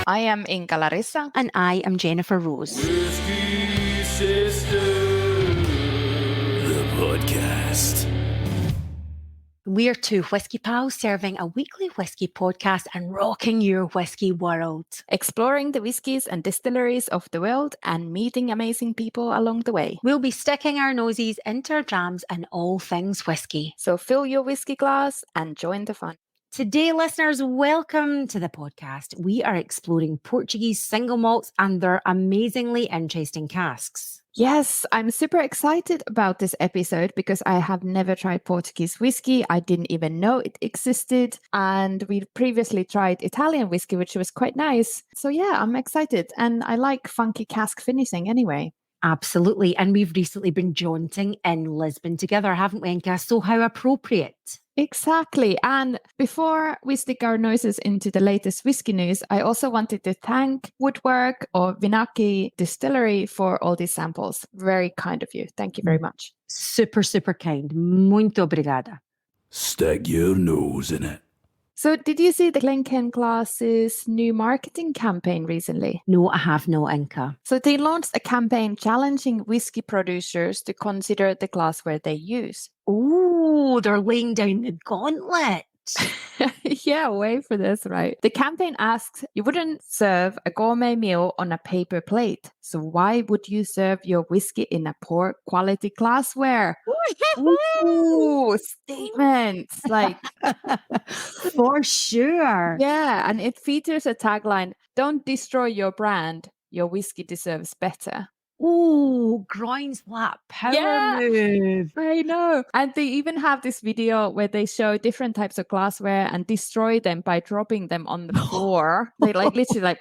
I am Inka Larissa. And I am Jennifer Rose. Whisky Sisters, the podcast. We're two whiskey pals serving a weekly whiskey podcast and rocking your whiskey world. Exploring the whiskies and distilleries of the world and meeting amazing people along the way. We'll be sticking our noses into our drams and all things whiskey. So fill your whiskey glass and join the fun. Today, listeners, welcome to the podcast. We are exploring Portuguese single malts and their amazingly interesting casks. Yes, I'm super excited about this episode because I have never tried Portuguese whiskey. I didn't even know it existed. And we previously tried Italian whiskey, which was quite nice. So yeah, I'm excited. And I like funky cask finishing anyway. Absolutely. And we've recently been jaunting in Lisbon together, haven't we, Inka? So how appropriate. Exactly. And before we stick our noses into the latest whiskey news, I also wanted to thank Woodwork or Venakki Distillery for all these samples. Very kind of you. Thank you very much. Super, super kind. Muito obrigada. Stick your nose in it. So did you see the Glencairn Glass's new marketing campaign recently? No, I have not, Inka. So they launched a campaign challenging whiskey producers to consider the glassware they use. Oh, they're laying down the gauntlet. Yeah, wait for this, right? The campaign asks, you wouldn't serve a gourmet meal on a paper plate. So why would you serve your whiskey in a poor quality glassware? Ooh, statements. Like, for sure. Yeah, and it features a tagline, don't destroy your brand. Your whiskey deserves better. Ooh, groins flat power move. I know. And they even have this video where they show different types of glassware and destroy them by dropping them on the floor. They literally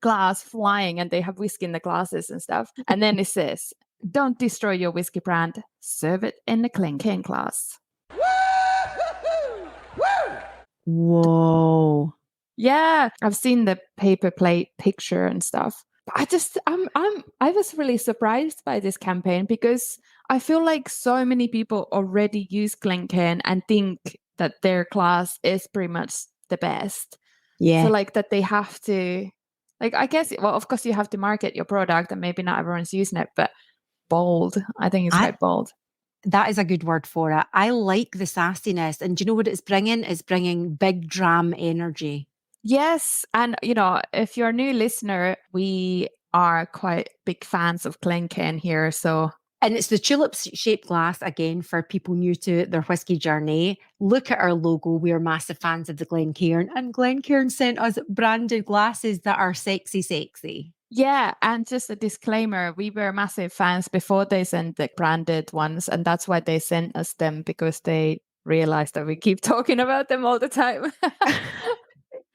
glass flying, and they have whiskey in the glasses and stuff. And then it says, don't destroy your whiskey brand. Serve it in a Glencairn glass. Whoa. Yeah, I've seen the paper plate picture and stuff. I was really surprised by this campaign because I feel like so many people already use Glencairn and think that their glass is pretty much the best. Yeah. So like that they have to, like, I guess, well, of course you have to market your product and maybe not everyone's using it, but bold. I think it's quite bold. That is a good word for it. I like the sassiness. And do you know what it's bringing? It's bringing big dram energy. Yes. And, if you're a new listener, we are quite big fans of Glencairn here. And it's the tulip-shaped glass, again, for people new to their whiskey journey. Look at our logo. We are massive fans of the Glencairn. And Glencairn sent us branded glasses that are sexy, sexy. Yeah, and just a disclaimer, we were massive fans before they sent the branded ones, and that's why they sent us them, because they realized that we keep talking about them all the time.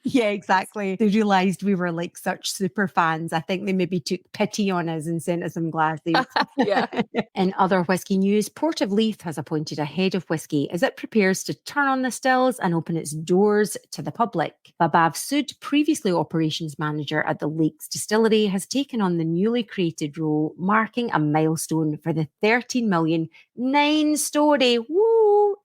Yeah, exactly. They realised we were like such super fans. I think they maybe took pity on us and sent us some glasses. Yeah. In other whiskey news, Port of Leith has appointed a head of whiskey as it prepares to turn on the stills and open its doors to the public. Babav Sood, previously operations manager at the Leith Distillery, has taken on the newly created role, marking a milestone for the 13 million 9-story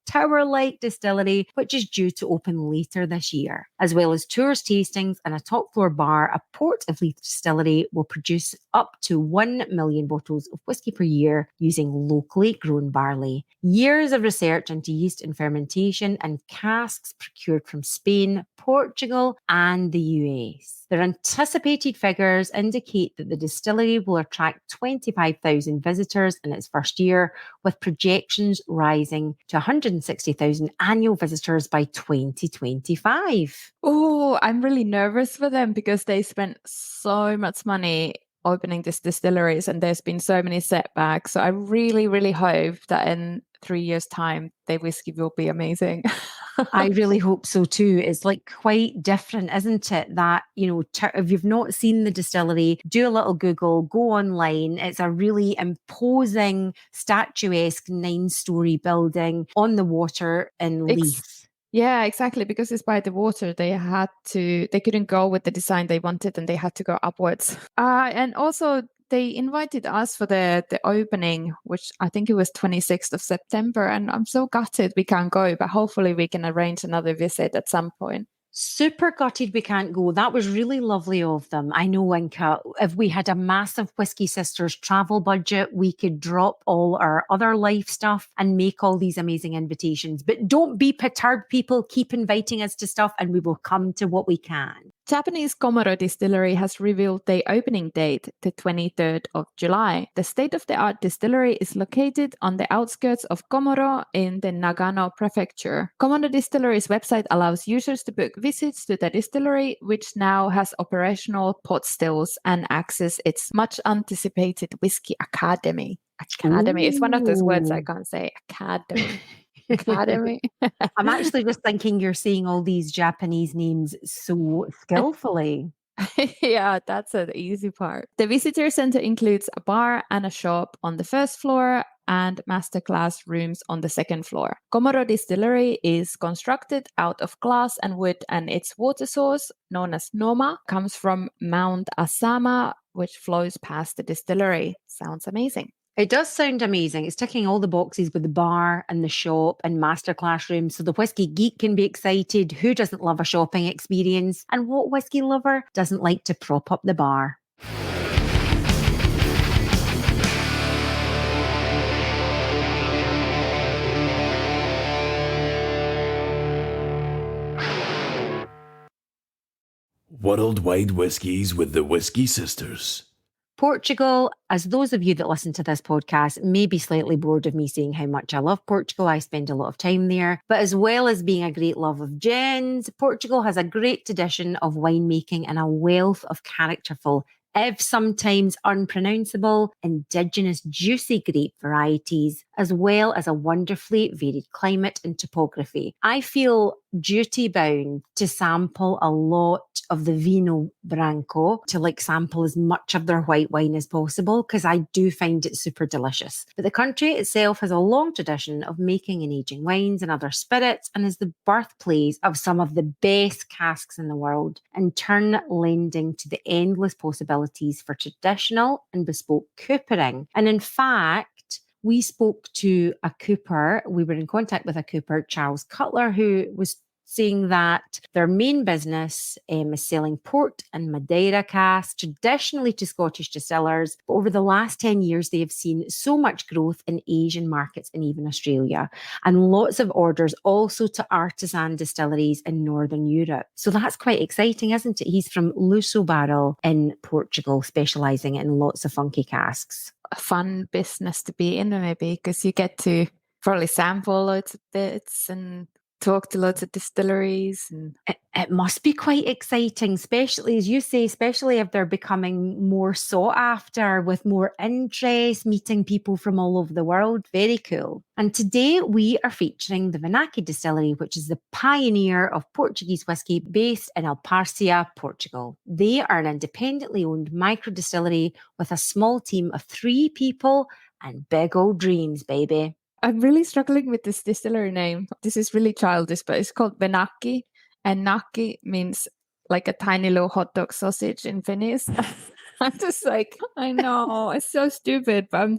tower-like distillery, which is due to open later this year. As well as tours, tastings and a top-floor bar, a Port of Leith distillery will produce up to 1 million bottles of whiskey per year using locally grown barley. Years of research into yeast and fermentation and casks procured from Spain, Portugal and the US. Their anticipated figures indicate that the distillery will attract 25,000 visitors in its first year, with projections rising to 160,000 annual visitors by 2025. Oh, I'm really nervous for them because they spent so much money opening these distilleries and there's been so many setbacks. So I really, really hope that in 3 years' time, their whiskey will be amazing. I really hope so too. It's like quite different, isn't it? That, if you've not seen the distillery, do a little Google, go online. It's a really imposing, statuesque 9-story building on the water in Leith. Yeah, exactly. Because it's by the water, they couldn't go with the design they wanted and they had to go upwards. And also they invited us for the opening, which I think it was 26th of September. And I'm so gutted we can't go, but hopefully we can arrange another visit at some point. Super gutted we can't go. That was really lovely of them. I know, Inca, if we had a massive Whisky Sisters travel budget, we could drop all our other life stuff and make all these amazing invitations. But don't be perturbed, people. Keep inviting us to stuff and we will come to what we can. Japanese Komoro Distillery has revealed their opening date, the 23rd of July. The state-of-the-art distillery is located on the outskirts of Komoro in the Nagano prefecture. Komoro Distillery's website allows users to book visits to the distillery, which now has operational pot stills and access its much-anticipated Whiskey Academy. Academy. It's one of those words I can't say. Academy. Academy. I'm actually just thinking you're saying all these Japanese names so skillfully. Yeah, that's the easy part. The visitor center includes a bar and a shop on the first floor and masterclass rooms on the second floor. Komoro Distillery is constructed out of glass and wood, and its water source, known as Noma, comes from Mount Asama, which flows past the distillery. Sounds amazing. It does sound amazing. It's ticking all the boxes with the bar and the shop and masterclass rooms, so the whiskey geek can be excited. Who doesn't love a shopping experience? And what whiskey lover doesn't like to prop up the bar? Worldwide whiskies with the Whisky Sisters. Portugal, as those of you that listen to this podcast may be slightly bored of me saying how much I love Portugal, I spend a lot of time there. But as well as being a great love of gins, Portugal has a great tradition of winemaking and a wealth of characterful, if sometimes unpronounceable, indigenous juicy grape varieties, as well as a wonderfully varied climate and topography. I feel duty bound to sample a lot of the Vino Branco, to sample as much of their white wine as possible, because I do find it super delicious. But the country itself has a long tradition of making and aging wines and other spirits, and is the birthplace of some of the best casks in the world, in turn lending to the endless possibilities for traditional and bespoke coopering. And in fact, we spoke to a cooper, we were in contact with a cooper, Charles Cutler, who was saying that their main business is selling port and Madeira casks, traditionally to Scottish distillers. But over the last 10 years, they have seen so much growth in Asian markets and even Australia, and lots of orders also to artisan distilleries in Northern Europe. So that's quite exciting, isn't it? He's from Luso Barrel in Portugal, specialising in lots of funky casks. A fun business to be in, maybe, because you get to probably sample loads of bits and talk to loads of distilleries. And it must be quite exciting, especially, as you say, especially if they're becoming more sought after, with more interest, meeting people from all over the world. Very cool. And today we are featuring the Venakki Distillery, which is the pioneer of Portuguese whiskey based in Alparcia, Portugal. They are an independently owned micro distillery with a small team of 3 people and big old dreams, baby. I'm really struggling with this distillery name. This is really childish, but it's called Venakki. And Naki means like a tiny little hot dog sausage in Finnish. I'm just I know, it's so stupid, but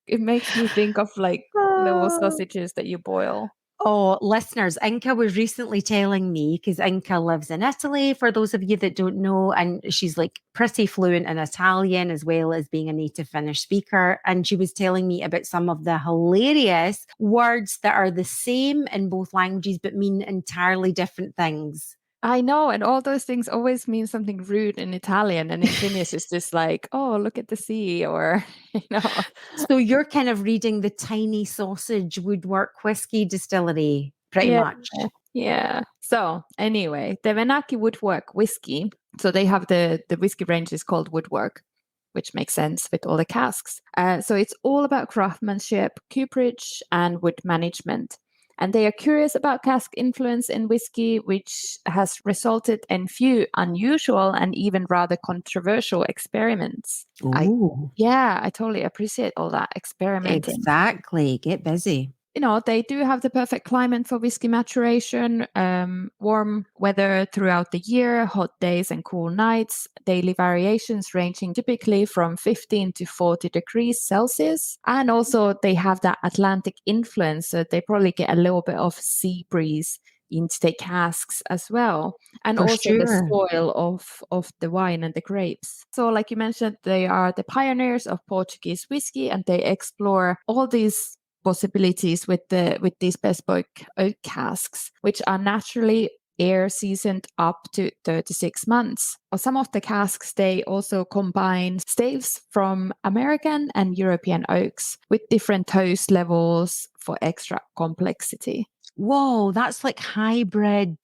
it makes me think of little sausages that you boil. Oh, listeners, Inca was recently telling me, because Inca lives in Italy, for those of you that don't know, and she's pretty fluent in Italian as well as being a native Finnish speaker. And she was telling me about some of the hilarious words that are the same in both languages but mean entirely different things. I know, and all those things always mean something rude in Italian, and in Finnish it's just oh, look at the sea, or, So you're kind of reading the Tiny Sausage Woodwork Whiskey Distillery, pretty much. Yeah. So anyway, the Venakki Woodwork whiskey, so they have the whiskey range is called Woodwork, which makes sense with all the casks. So it's all about craftsmanship, cooperage, and wood management. And they are curious about cask influence in whiskey, which has resulted in few unusual and even rather controversial experiments. I totally appreciate all that experimenting. Exactly. Get busy. They do have the perfect climate for whiskey maturation, warm weather throughout the year, hot days and cool nights, daily variations ranging typically from 15 to 40 degrees Celsius. And also they have that Atlantic influence, so they probably get a little bit of sea breeze you need to take casks as well. And For also the sure. soil of the wine and the grapes. So like you mentioned, they are the pioneers of Portuguese whiskey, and they explore all these possibilities with these bespoke oak casks, which are naturally air seasoned up to 36 months. Or some of the casks, they also combine staves from American and European oaks with different toast levels for extra complexity. Whoa, that's like hybrid,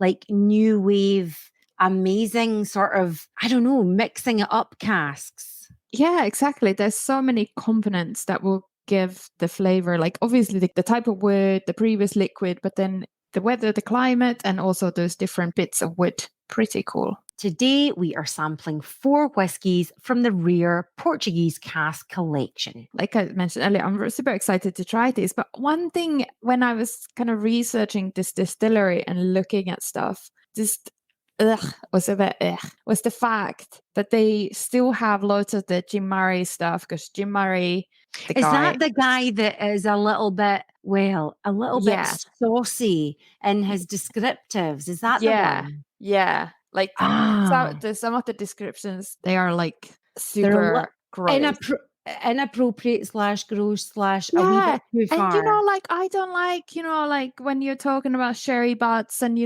like new wave, amazing sort of, I don't know, mixing it up casks. Yeah, exactly. There's so many components that will give the flavor, like obviously the type of wood, the previous liquid, but then the weather, the climate, and also those different bits of wood. Pretty cool. Today, we are sampling 4 whiskies from the rare Portuguese cask collection. Like I mentioned earlier, I'm super excited to try this. But one thing, when I was kind of researching this distillery and looking at stuff, just was the fact that they still have loads of the Jim Murray stuff, because Jim Murray, Is that the guy that is a little bit, Yeah. bit saucy in his descriptives? Is that the one? Yeah. Like Ah, some of the descriptions, they are like they're super gross. inappropriate / gross / a wee Yeah. bit too And far. like I don't like, like when you're talking about sherry butts and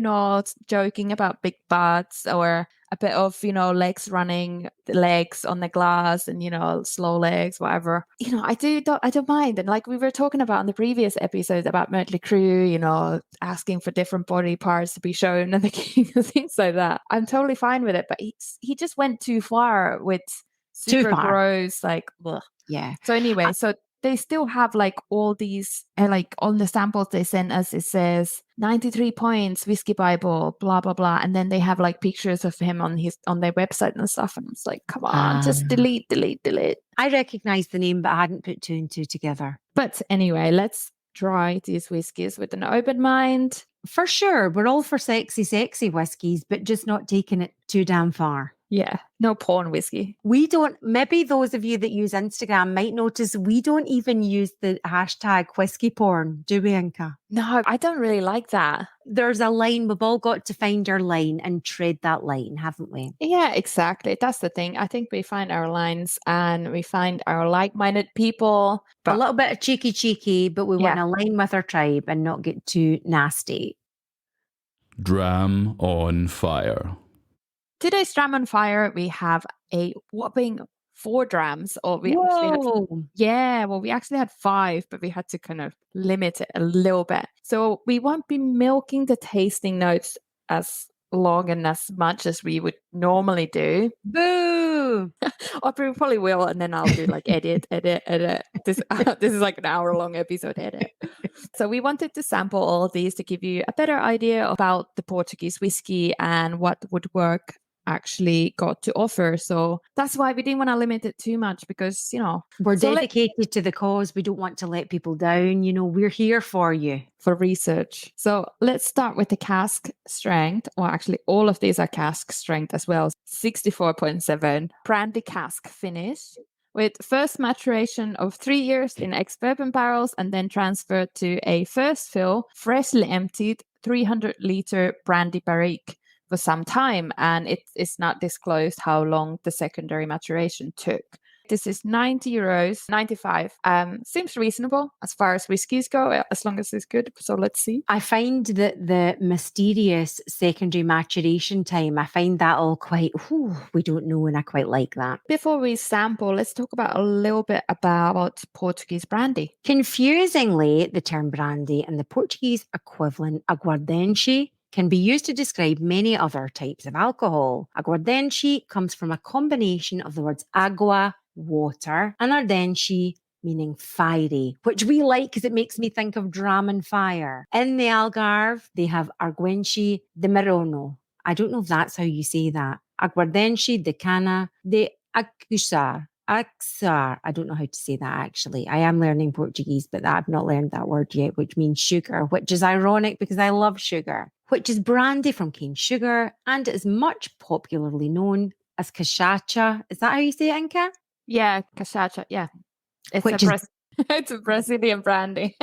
joking about big butts, or a bit of, legs running, the legs on the glass, and slow legs, whatever. I don't mind. And like we were talking about in the previous episode about Mötley Crüe, asking for different body parts to be shown and things like that. I'm totally fine with it, but he just went too far with Too super far. gross, like bleh. Yeah. So anyway, so they still have like all these, like on the samples they sent us, it says 93 points, Whiskey Bible, blah, blah, blah. And then they have like pictures of him on their website and stuff. And it's like, come on, just delete. I recognized the name, but I hadn't put 2 and 2 together. But anyway, let's try these whiskies with an open mind. For sure. We're all for sexy whiskies, but just not taking it too damn far. Yeah, no porn whiskey. Maybe those of you that use Instagram might notice we don't even use the hashtag whiskey porn, do we, Inka? No, I don't really like that. There's a line. We've all got to find our line and tread that line, haven't we? Yeah, exactly. That's the thing. I think we find our lines and we find our like-minded people. A little bit of cheeky, but we want to align with our tribe and not get too nasty. Dram On Fire. Today's Dram On Fire, we have a whopping 4 drams. We actually had 5, but we had to kind of limit it a little bit. So we won't be milking the tasting notes as long and as much as we would normally do. Boo! Or we probably will, and then I'll do like edit. This is like an hour-long episode edit. So we wanted to sample all of these to give you a better idea about the Portuguese whiskey and what Woodwork actually got to offer. So that's why we didn't want to limit it too much, because we're dedicated to the cause. We don't want to let people down. We're here for you, for research. So let's start with the cask strength, or actually all of these are cask strength as well. 64.7 brandy cask finish, with first maturation of 3 years in ex-bourbon barrels, and then transferred to a first fill, freshly emptied 300-liter brandy barrique for some time, and it is not disclosed how long the secondary maturation took. This is €90, 95. Seems reasonable as far as whiskies go, as long as it's good. So let's see. I find that the mysterious secondary maturation time, I find that all quite, we don't know, and I quite like that. Before we sample, let's talk about a little bit about Portuguese brandy. Confusingly, the term brandy and the Portuguese equivalent aguardente can be used to describe many other types of alcohol. Aguardente comes from a combination of the words agua, water, and ardente, meaning fiery, which we like because it makes me think of Dram On Fire. In the Algarve, they have Aguardente de Merono. I don't know if that's how you say that. Aguardente de Cana de Acusar. I don't know how to say that actually. I am learning Portuguese, but I've not learned that word yet, which means sugar, which is ironic because I love sugar, which is brandy from cane sugar, and it is much popularly known as cachaça. Is that how you say it, Inka? Yeah, cachaça, yeah. It's It's a Brazilian brandy.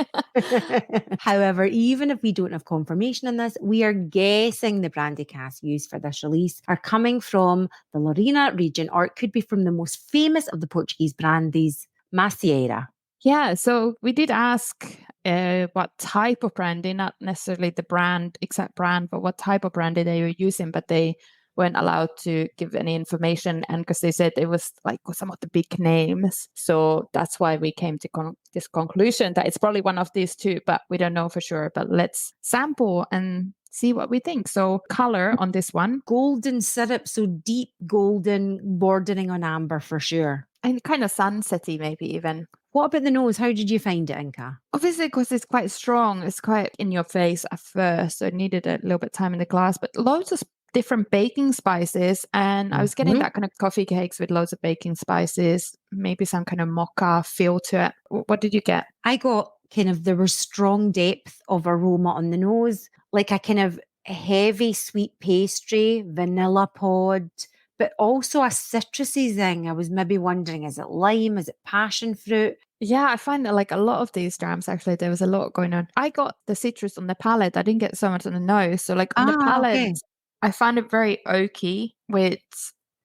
However, even if we don't have confirmation on this, we are guessing the brandy casks used for this release are coming from the Lorena region, or it could be from the most famous of the Portuguese brandies, Macieira. Yeah, so we did ask what type of brandy, not necessarily the brand, exact brand, but what type of brandy they were using, but they weren't allowed to give any information, and because they said it was like some of the big names, so that's why we came to this conclusion that it's probably one of these two, but we don't know for sure. But let's sample and see what we think. So color on this one, Golden syrup, so deep golden, bordering on amber for sure. and kind of sunsetty maybe even. What about the nose? How did you find it, Inka? Obviously, because it's quite strong, it's quite in your face at first, so it needed a little bit of time in the glass, but loads of different baking spices, and I was getting that kind of coffee cakes with loads of baking spices, maybe some kind of mocha feel to it. What did you get? I got there was strong depth of aroma on the nose, like a kind of heavy sweet pastry, vanilla pod, but also a citrusy thing. I was maybe wondering, is it lime? Is it passion fruit? Yeah, I find that like a lot of these drams, actually, there was a lot going on. I got the citrus on the palate. I didn't get so much on the nose. So like on the palate, okay. I found it very oaky with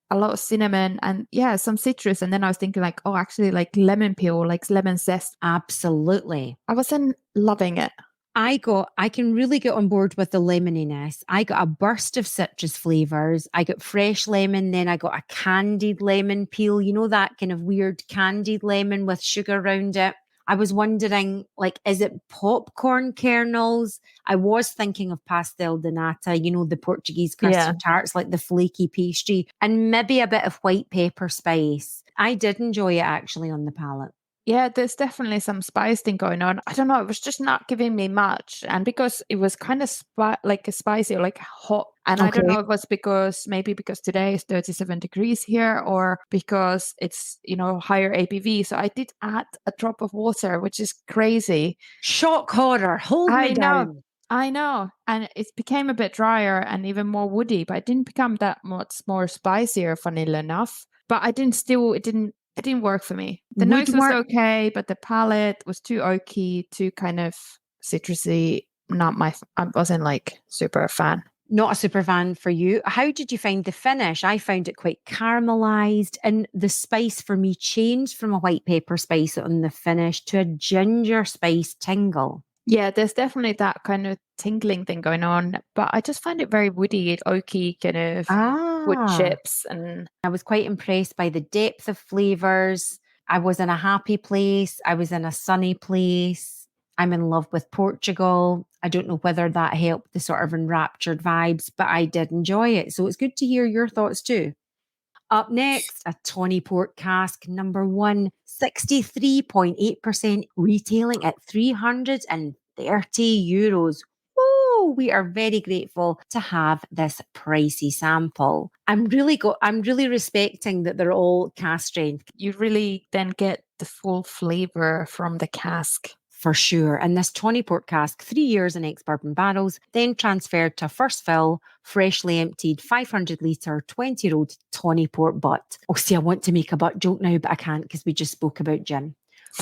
a lot of cinnamon and some citrus. And then I was thinking like, oh, actually like lemon peel, like lemon zest. Absolutely. I wasn't loving it. I can really get on board with the lemoniness. I got a burst of citrus flavors. I got fresh lemon, then I got a candied lemon peel. You know, that kind of weird candied lemon with sugar around it. I was wondering, like, is it popcorn kernels? I was thinking of pastel de nata, you know, the Portuguese custard tarts, like the flaky pastry, and maybe a bit of white pepper spice. I did enjoy it actually on the palate. Yeah, there's definitely some spice thing going on. I don't know. It was just not giving me much. And because it was kind of like a spicy, like hot. And I don't know if it was because today is 37 degrees here or because it's, higher ABV. So I did add a drop of water, which is crazy. Shock horror. Hold me down. I know. And it became a bit drier and even more woody, but it didn't become that much more spicier, funnily enough. But it didn't work for me. The nose was okay, but the palate was too oaky, too kind of citrusy. I wasn't like super fan. Not a super fan for you. How did you find the finish? I found it quite caramelized, and the spice for me changed from a white pepper spice on the finish to a ginger spice tingle. Yeah, there's definitely that kind of tingling thing going on, but I just find it very woody, oaky, kind of wood chips. And I was quite impressed by the depth of flavors. I was in a happy place. I was in a sunny place. I'm in love with Portugal. I don't know whether that helped the sort of enraptured vibes, but I did enjoy it. So it's good to hear your thoughts too. Up next, a Tawny Port cask number 1, 63.8%, retailing at €330. Woo! We are very grateful to have this pricey sample. I'm really respecting that they're all cask strength. You really then get the full flavor from the cask. For sure. And this Tawny Port cask, 3 years in ex-bourbon barrels, then transferred to a first fill, freshly emptied 500 litre, 20-year-old Tawny Port butt. Oh, see, I want to make a butt joke now, but I can't because we just spoke about gin.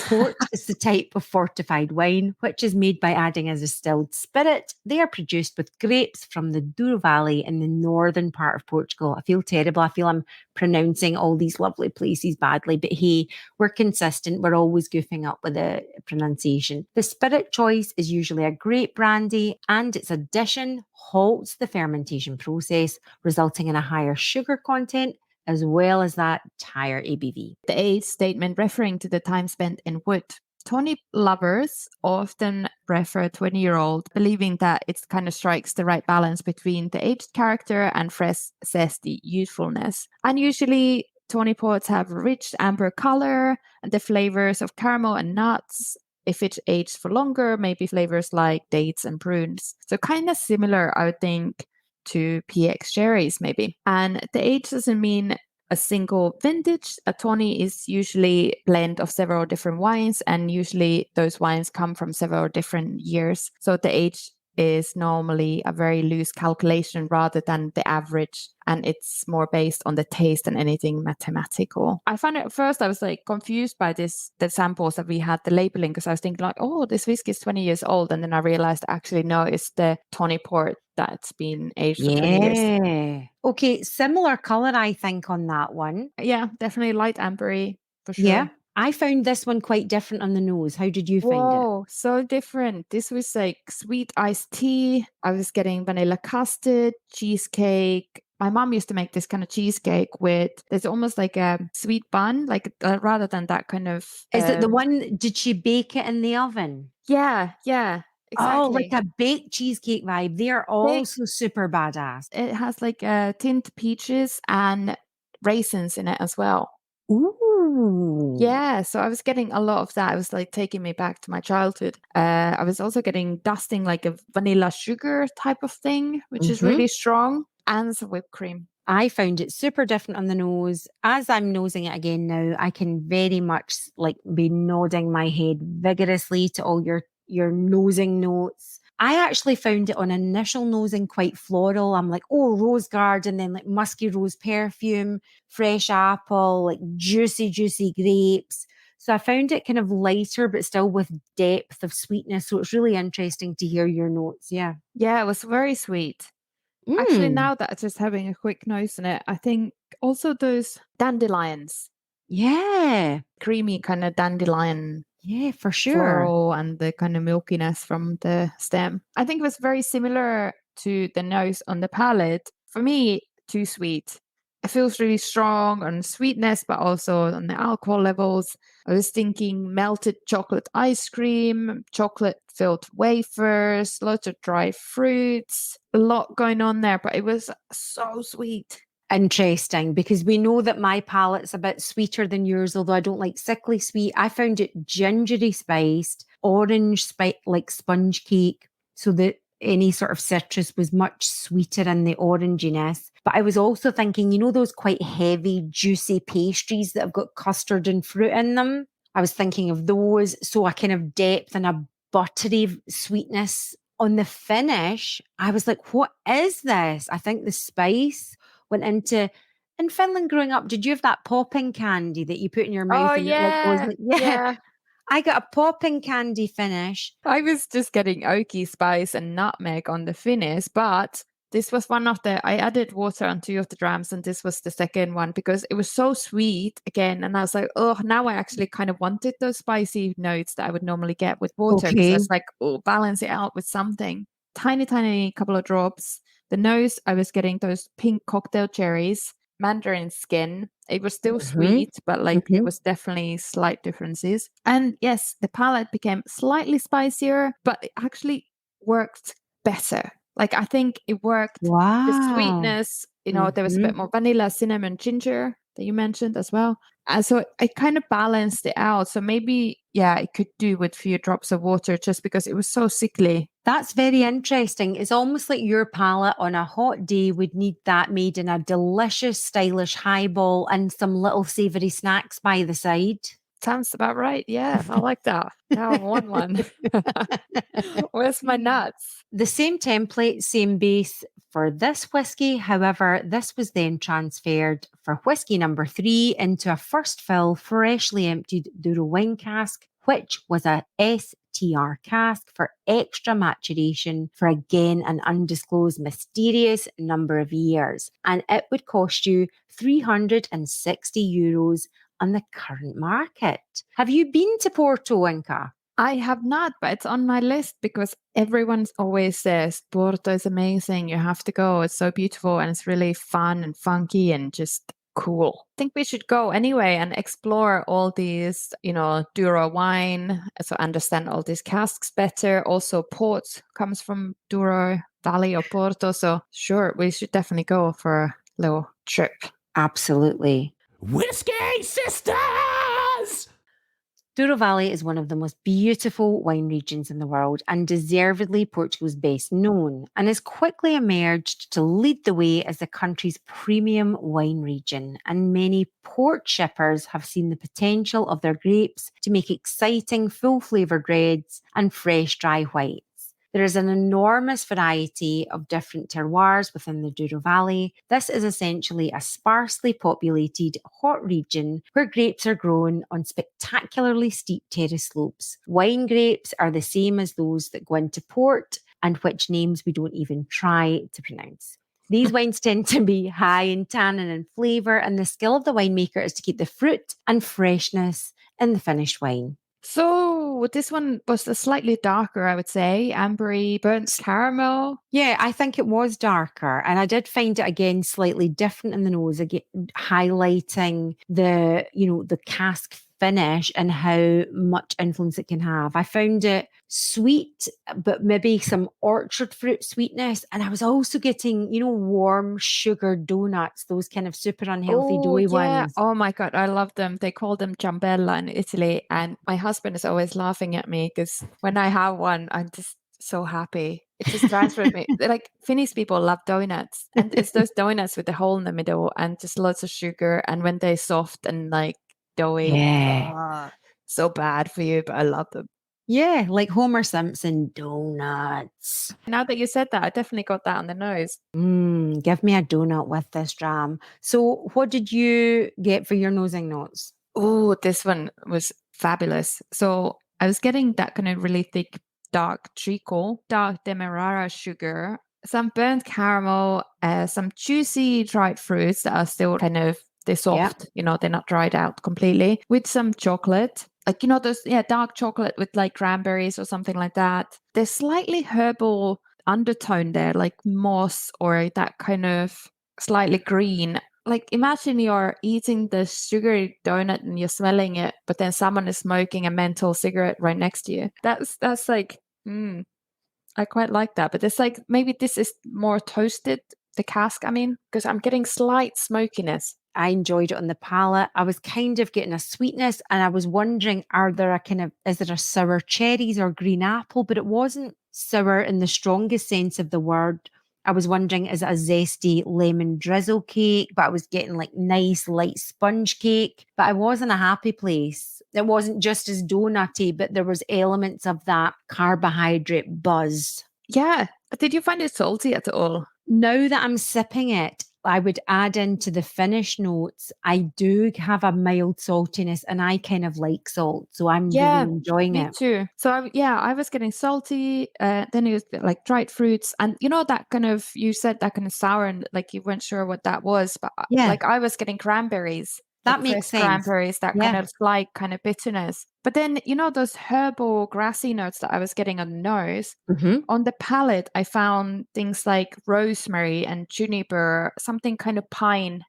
Port is the type of fortified wine which is made by adding a distilled spirit. They are produced with grapes from the Douro Valley in the northern part of Portugal. I feel terrible. I feel I'm pronouncing all these lovely places badly, but hey, we're consistent. We're always goofing up with the pronunciation. The spirit choice is usually a grape brandy, and its addition halts the fermentation process, resulting in a higher sugar content, as well as that higher ABV. The age statement referring to the time spent in wood. Tawny lovers often prefer 20-year-old, believing that it kind of strikes the right balance between the aged character and fresh, zesty youthfulness. And usually, Tawny ports have rich amber color and the flavors of caramel and nuts. If it's aged for longer, maybe flavors like dates and prunes. So kind of similar, I would think, to PX cherries maybe. And the age doesn't mean a single vintage. A tawny is usually a blend of several different wines, and usually those wines come from several different years. So the age is normally a very loose calculation rather than the average. And it's more based on the taste than anything mathematical. I found it at first, I was like confused by the samples that we had, the labeling, because I was thinking like, oh, this whiskey is 20 years old. And then I realized actually, no, it's the Tawny Port that's been aged for 20 years. Yeah. Okay, similar colour, I think, on that one. Yeah, definitely light ambery for sure. Yeah. I found this one quite different on the nose. How did you find it? Whoa, so different. This was like sweet iced tea. I was getting vanilla custard, cheesecake. My mom used to make this kind of cheesecake with, there's almost like a sweet bun, like rather than that kind of. Is it the one, did she bake it in the oven? Yeah, exactly. Oh, like a baked cheesecake vibe. They are also super badass. It has like tint peaches and raisins in it as well. Ooh. Yeah, so I was getting a lot of that. It was like taking me back to my childhood. I was also getting dusting like a vanilla sugar type of thing, which is really strong, and some whipped cream. I found it super different on the nose. As I'm nosing it again now, I can very much like be nodding my head vigorously to all your nosing notes. I actually found it on initial nosing quite floral. I'm like, oh, rose garden, then like musky rose perfume, fresh apple, like juicy grapes. So I found it kind of lighter, but still with depth of sweetness. So it's really interesting to hear your notes. Yeah. Yeah, it was very sweet. Actually, now that I'm just having a quick nose in it, I think also those dandelions. Yeah. Creamy kind of dandelion. Yeah, for sure. Floral and the kind of milkiness from the stem. I think it was very similar to the nose on the palate. For me, too sweet. It feels really strong on sweetness, but also on the alcohol levels. I was thinking melted chocolate ice cream, chocolate-filled wafers, lots of dry fruits, a lot going on there, but it was so sweet. Interesting, because we know that my palate's a bit sweeter than yours, although I don't like sickly sweet. I found it gingery spiced, orange like sponge cake, so that any sort of citrus was much sweeter in the oranginess. But I was also thinking, those quite heavy, juicy pastries that have got custard and fruit in them? I was thinking of those, so a kind of depth and a buttery sweetness. On the finish, I was like, what is this? I think the spice went into, in Finland growing up, did you have that popping candy that you put in your mouth? Oh, and yeah. Yeah. I got a popping candy finish. I was just getting oaky spice and nutmeg on the finish, but this was one of I added water on 2 of the drams, and this was the second one because it was so sweet again. And I was like, oh, now I actually kind of wanted those spicy notes that I would normally get with water. Because I was like, oh, balance it out with something. Tiny couple of drops. The nose, I was getting those pink cocktail cherries, mandarin skin. It was still sweet, but it was definitely slight differences. And yes, the palate became slightly spicier, but it actually worked better. I think it worked. Wow. The sweetness, there was a bit more vanilla, cinnamon, ginger that you mentioned as well. And so it kind of balanced it out. So maybe, it could do with few drops of water just because it was so sickly. That's very interesting. It's almost like your palate on a hot day would need that made in a delicious, stylish highball and some little savoury snacks by the side. Sounds about right. Yeah, I like that. Now I want one. Where's my nuts? The same template, same base for this whiskey. However, this was then transferred for whiskey number 3 into a first fill, freshly emptied Douro wine cask, which was a STR cask for extra maturation for again an undisclosed mysterious number of years. And it would cost you €360 on the current market. Have you been to Porto, Inka? I have not, but it's on my list because everyone always says Porto is amazing. You have to go. It's so beautiful and it's really fun and funky and just cool. I think we should go anyway and explore all these, Douro wine, so understand all these casks better. Also, port comes from Douro Valley or Porto. So sure, we should definitely go for a little trip. Absolutely. Whisky Sisters! Douro Valley is one of the most beautiful wine regions in the world and deservedly Portugal's best known, and has quickly emerged to lead the way as the country's premium wine region. And many port shippers have seen the potential of their grapes to make exciting full-flavoured reds and fresh dry whites. There is an enormous variety of different terroirs within the Douro Valley. This is essentially a sparsely populated hot region where grapes are grown on spectacularly steep terrace slopes. Wine grapes are the same as those that go into port, and which names we don't even try to pronounce. These wines tend to be high in tannin and flavour, and the skill of the winemaker is to keep the fruit and freshness in the finished wine. So this one was a slightly darker, I would say, ambery, burnt caramel. Yeah, I think it was darker, and I did find it again slightly different in the nose, again highlighting the cask finish and how much influence it can have. I found it sweet, but maybe some orchard fruit sweetness, and I was also getting warm sugar donuts, those kind of super unhealthy doughy ones. Oh my God, I love them. They call them ciambella in Italy, and my husband is always laughing at me because when I have one, I'm just so happy. It just transfers me. Like Finnish people love donuts, and it's those donuts with the hole in the middle and just lots of sugar, and when they're soft and like doughy, Yeah. so bad for you, but I love them. Yeah, like Homer Simpson donuts. Now that you said that, I definitely got that on the nose. Give me a donut with this dram. So what did you get for your nosing notes? Oh, this one was fabulous. So I was getting that kind of really thick, dark treacle, dark demerara sugar, some burnt caramel, some juicy dried fruits that are still kind of, they're soft, they're not dried out completely, with some chocolate. Like, those, dark chocolate with like cranberries or something like that. There's slightly herbal undertone there, like moss or that kind of slightly green. Like, imagine you're eating the sugary donut and you're smelling it, but then someone is smoking a menthol cigarette right next to you. That's like, I quite like that. But it's like, maybe this is more toasted, the cask, because I'm getting slight smokiness. I enjoyed it on the palate. I was kind of getting a sweetness, and I was wondering, is there a sour cherries or green apple? But it wasn't sour in the strongest sense of the word. I was wondering, is it a zesty lemon drizzle cake? But I was getting like nice light sponge cake. But I was in a happy place. It wasn't just as donutty, but there was elements of that carbohydrate buzz. Yeah. Did you find it salty at all? Now that I'm sipping it, I would add into the finish notes, I do have a mild saltiness, and I kind of like salt. So I'm really enjoying it. Me too. So I was getting salty. Then it was like dried fruits. And that kind of, you said that kind of sour and like you weren't sure what that was. But like I was getting cranberries. That like makes sense. Cranberries, that kind of slight kind of bitterness. But then, those herbal grassy notes that I was getting on the nose, on the palate, I found things like rosemary and juniper, something kind of piney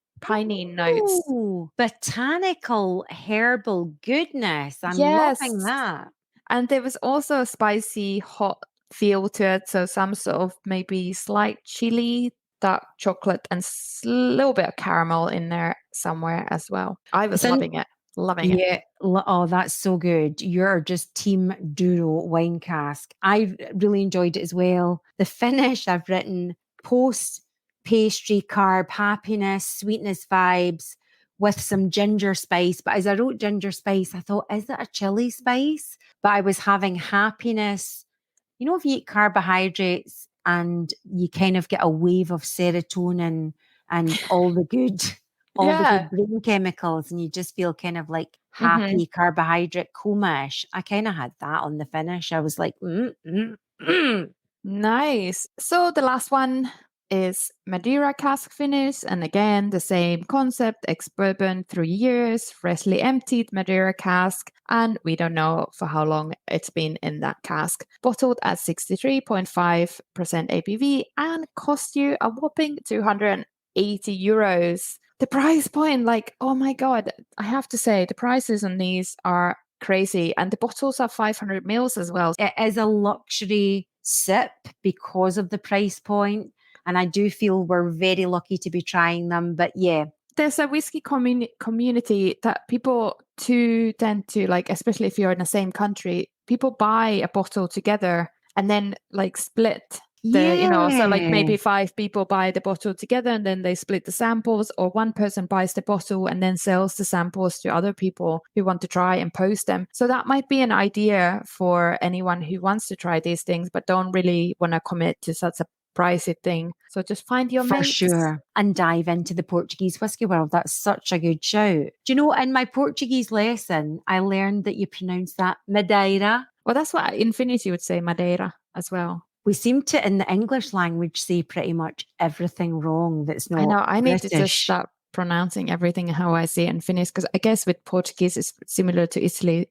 notes. Ooh, botanical herbal goodness. I'm loving that. And there was also a spicy hot feel to it. So some sort of maybe slight chili, dark chocolate, and a little bit of caramel in there somewhere as well. I was loving it. Yeah. Oh, that's so good. You're just team Douro wine cask. I really enjoyed it as well. The finish, I've written post pastry carb happiness, sweetness vibes with some ginger spice. But as I wrote ginger spice, I thought, is it a chili spice? But I was having happiness. If you eat carbohydrates and you kind of get a wave of serotonin and all the good brain chemicals, and you just feel kind of like happy carbohydrate coma-ish. I kind of had that on the finish. I was like, Nice. So the last one is Madeira cask finish, and again the same concept: ex-bourbon, 3 years, freshly emptied Madeira cask, and we don't know for how long it's been in that cask. Bottled at 63.5% ABV and cost you a whopping €280. The price point, like, oh my God, I have to say the prices on these are crazy, and the bottles are 500 mils as well. It is a luxury sip because of the price point. And I do feel we're very lucky to be trying them. But yeah. There's a whiskey community that people tend to, like, especially if you're in the same country, people buy a bottle together and then like split So like Yeah. maybe 5 people buy the bottle together and then they split the samples, or one person buys the bottle and then sells the samples to other people who want to try and post them. So that might be an idea for anyone who wants to try these things but don't really want to commit to such a pricey thing. So just find your For mates. sure. And dive into the Portuguese whiskey world. That's such a good shout. Do you know, in my Portuguese lesson, I learned that you pronounce that Madeira. Well, that's what Infinity would say, Madeira, as well. We seem to, in the English language, say pretty much everything wrong that's not I know. I need to just British. stop pronouncing everything how I say it in Finnish, because I guess with Portuguese it's similar to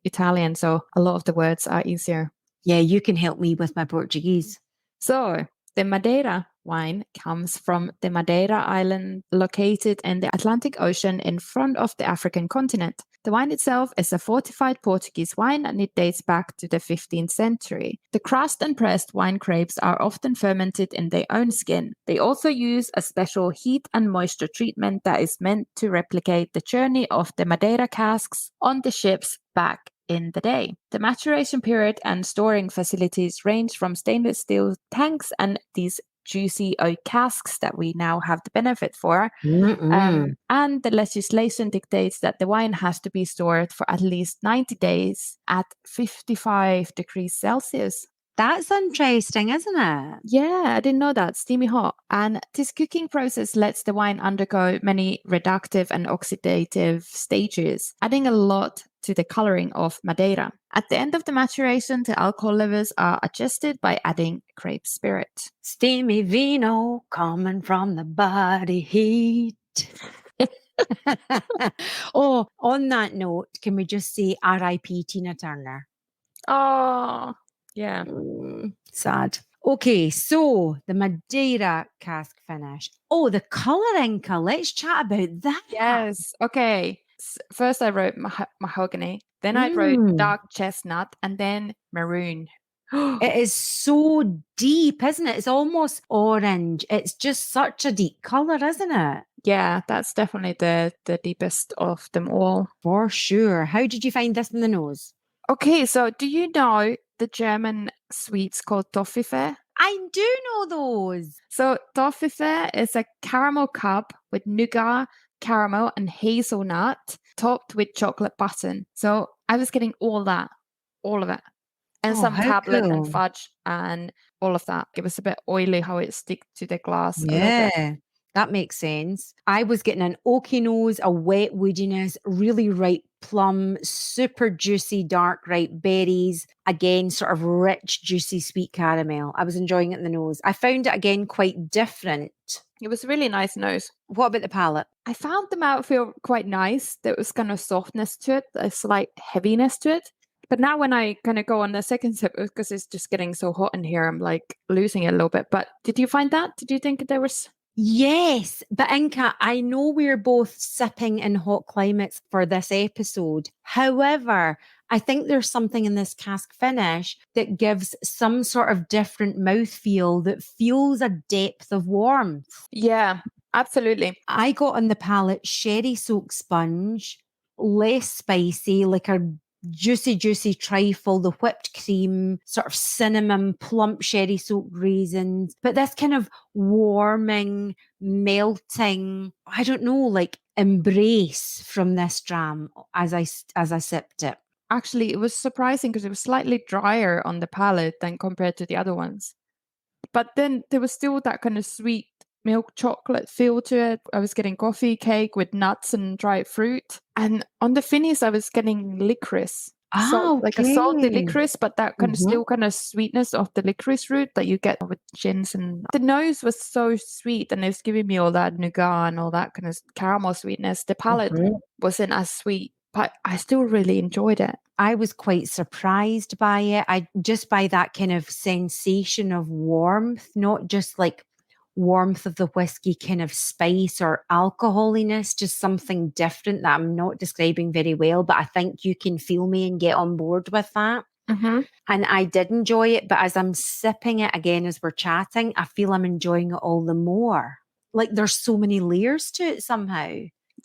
Italian, so a lot of the words are easier. Yeah, you can help me with my Portuguese. So the Madeira wine comes from the Madeira island located in the Atlantic Ocean in front of the African continent. The wine itself is a fortified Portuguese wine and it dates back to the 15th century. The crushed and pressed wine grapes are often fermented in their own skin. They also use a special heat and moisture treatment that is meant to replicate the journey of the Madeira casks on the ships back in the day. The maturation period and storing facilities range from stainless steel tanks and these juicy oak casks that we now have the benefit for. And the legislation dictates that the wine has to be stored for at least 90 days at 55 degrees Celsius. That's interesting, isn't it? Yeah, I didn't know that. Steamy hot. And this cooking process lets the wine undergo many reductive and oxidative stages, adding a lot to the coloring of Madeira. At the end of the maturation, the alcohol levels are adjusted by adding grape spirit. Steamy vino coming from the body heat. Oh, on that note, can we just say R.I.P. Tina Turner? Oh, yeah. Sad. Okay, so the Madeira cask finish. Oh, the colouring, let's chat about that. Yes. Okay. First, I wrote mahogany. Then I wrote dark chestnut, and then maroon. It is so deep, isn't it? It's almost orange. It's just such a deep colour, isn't it? Yeah, that's definitely the deepest of them all. For sure. How did you find this in the nose? Okay, so do you know the German sweets called Toffifee? I do know those. So Toffifee is a caramel cup with nougat, caramel, and hazelnut topped with chocolate button. So I was getting all of it. And some tablet and fudge and all of that. It was a bit oily how it stick to the glass. Yeah, that makes sense. I was getting an oaky nose, a wet woodiness, really ripe plum, super juicy dark ripe berries. Again, sort of rich, juicy sweet caramel. I was enjoying it in the nose. I found it again quite different. It was a really nice nose. What about the palate? I found the mouthfeel quite nice. There was kind of softness to it, a slight heaviness to it. But now when I kind of go on the second sip, because it's just getting so hot in here, I'm like losing it a little bit. But did you find that? Did you think there was? Yes, but Inka, I know we're both sipping in hot climates for this episode. However, I think there's something in this cask finish that gives some sort of different mouthfeel that feels a depth of warmth. Yeah, absolutely. I got on the palate sherry soaked sponge, less spicy, like a juicy trifle, the whipped cream, sort of cinnamon, plump sherry soaked raisins, but this kind of warming, melting, I don't know, like embrace from this dram as I sipped it. Actually, it was surprising because it was slightly drier on the palate than compared to the other ones. But then there was still that kind of sweet milk chocolate feel to it. I was getting coffee cake with nuts and dried fruit. And on the finish, I was getting licorice. Like a salty licorice, but that kind of still kind of sweetness of the licorice root that you get with gins. And the nose was so sweet and it was giving me all that nougat and all that kind of caramel sweetness. The palate wasn't as sweet, but I still really enjoyed it. I was quite surprised by it. Just by that kind of sensation of warmth, not just like warmth of the whiskey kind of spice or alcoholiness, just something different that I'm not describing very well, but I think you can feel me and get on board with that. And I did enjoy it, but as I'm sipping it again as we're chatting, I feel I'm enjoying it all the more. Like there's so many layers to it somehow.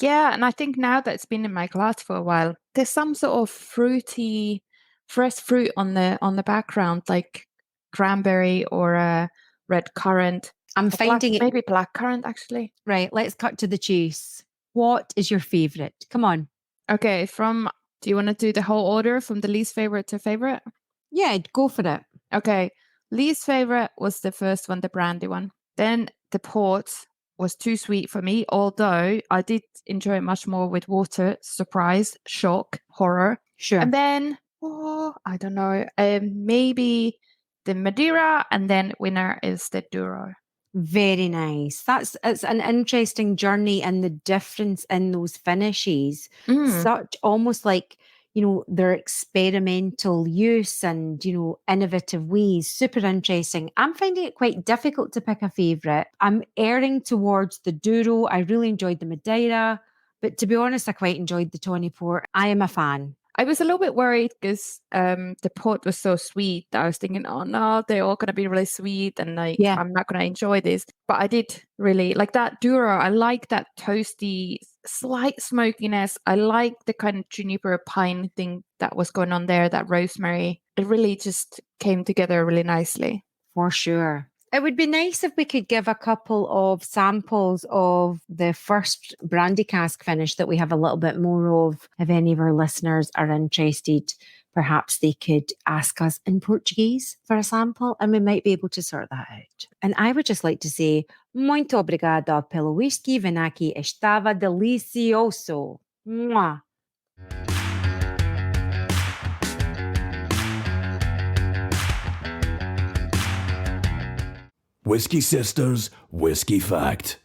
Yeah, and I think now that it's been in my glass for a while, there's some sort of fruity, fresh fruit on the background, like cranberry or red currant. I'm Or finding it. maybe black currant, actually. Right, let's cut to the chase. What is your favourite? Come on. Okay, do you want to do the whole order from the least favorite to favorite? Yeah, go for it. Okay, least favorite was the first one, the brandy one. Then the port was too sweet for me, although I did enjoy it much more with water. Surprise, shock, horror. Sure. And then, I don't know, maybe the Madeira, and then winner is the Douro. Very nice. It's an interesting journey and the difference in those finishes. Such almost like, their experimental use and, innovative ways. Super interesting. I'm finding it quite difficult to pick a favourite. I'm erring towards the Douro. I really enjoyed the Madeira, but to be honest, I quite enjoyed the Tawny Port. I am a fan. I was a little bit worried because the port was so sweet that I was thinking, oh no, they're all going to be really sweet and I'm not going to enjoy this. But I did really like that Douro. I like that toasty, slight smokiness. I like the kind of juniper pine thing that was going on there, that rosemary. It really just came together really nicely. For sure. It would be nice if we could give a couple of samples of the first brandy cask finish that we have a little bit more of. If any of our listeners are interested, perhaps they could ask us in Portuguese for a sample and we might be able to sort that out. And I would just like to say, muito obrigada pelo whisky, Venakki, estava delicioso. Mwah. Whisky Sisters Whisky Fact.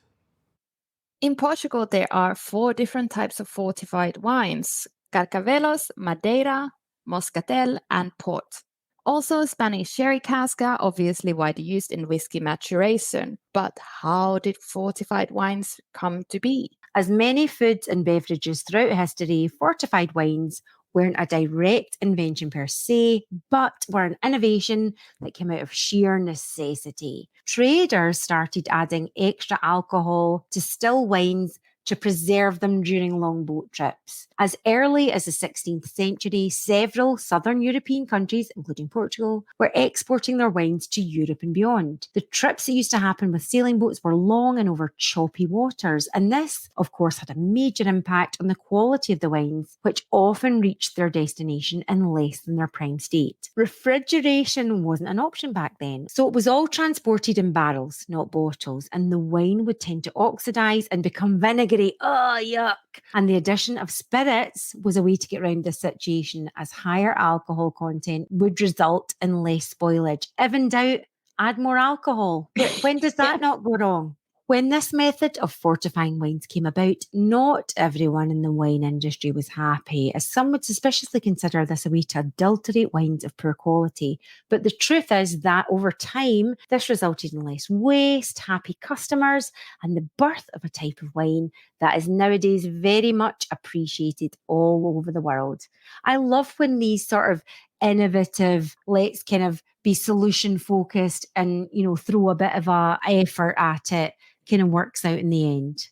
In Portugal, there are 4 different types of fortified wines: Carcavelos, Madeira, Moscatel, and Port. Also, Spanish sherry cask are obviously widely used in whiskey maturation. But how did fortified wines come to be? As many foods and beverages throughout history, fortified wines weren't a direct invention per se, but were an innovation that came out of sheer necessity. Traders started adding extra alcohol to still wines to preserve them during long boat trips. As early as the 16th century, several southern European countries, including Portugal, were exporting their wines to Europe and beyond. The trips that used to happen with sailing boats were long and over choppy waters, and this, of course, had a major impact on the quality of the wines, which often reached their destination in less than their prime state. Refrigeration wasn't an option back then, so it was all transported in barrels, not bottles, and the wine would tend to oxidize and become vinegary. Oh, yuck. And the addition of spirits was a way to get around this situation, as higher alcohol content would result in less spoilage. If in doubt, add more alcohol. When does that not go wrong? When this method of fortifying wines came about, not everyone in the wine industry was happy, as some would suspiciously consider this a way to adulterate wines of poor quality. But the truth is that over time, this resulted in less waste, happy customers, and the birth of a type of wine that is nowadays very much appreciated all over the world. I love when these sort of innovative, let's kind of be solution focused and, throw a bit of a effort at it, kind of works out in the end.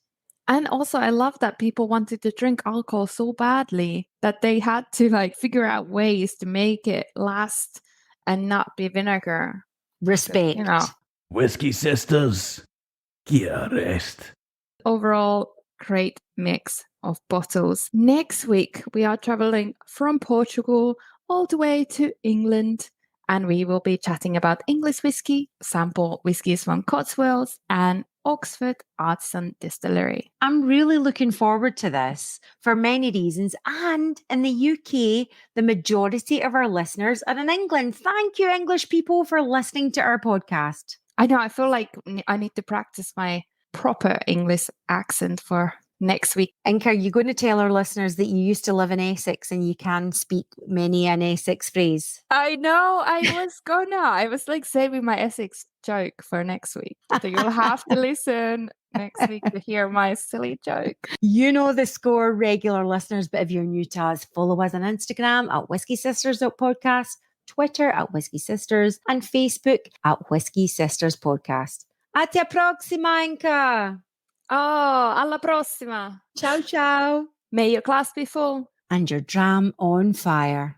And also, I love that people wanted to drink alcohol so badly that they had to figure out ways to make it last and not be vinegar. Respect. Whisky Sisters, que rest. Overall, great mix of bottles. Next week, we are traveling from Portugal all the way to England, and we will be chatting about English whiskey, sample whiskies from Cotswolds, and Oxford Artisan Distillery. I'm really looking forward to this for many reasons. And in the UK, the majority of our listeners are in England. Thank you, English people, for listening to our podcast. I know, I feel like I need to practice my proper English accent for next week. Inka, are you going to tell our listeners that you used to live in Essex and you can speak many an Essex phrase? I know, I was saving my Essex joke for next week. So you'll have to listen next week to hear my silly joke. You know the score, regular listeners, but if you're new to us, follow us on Instagram at whiskysisters.podcast, Twitter at Whisky Sisters, and Facebook at Whisky Sisters Podcast. Até a próxima, Inka! Oh, alla prossima. Ciao, ciao. May your glass be full. And your dram on fire.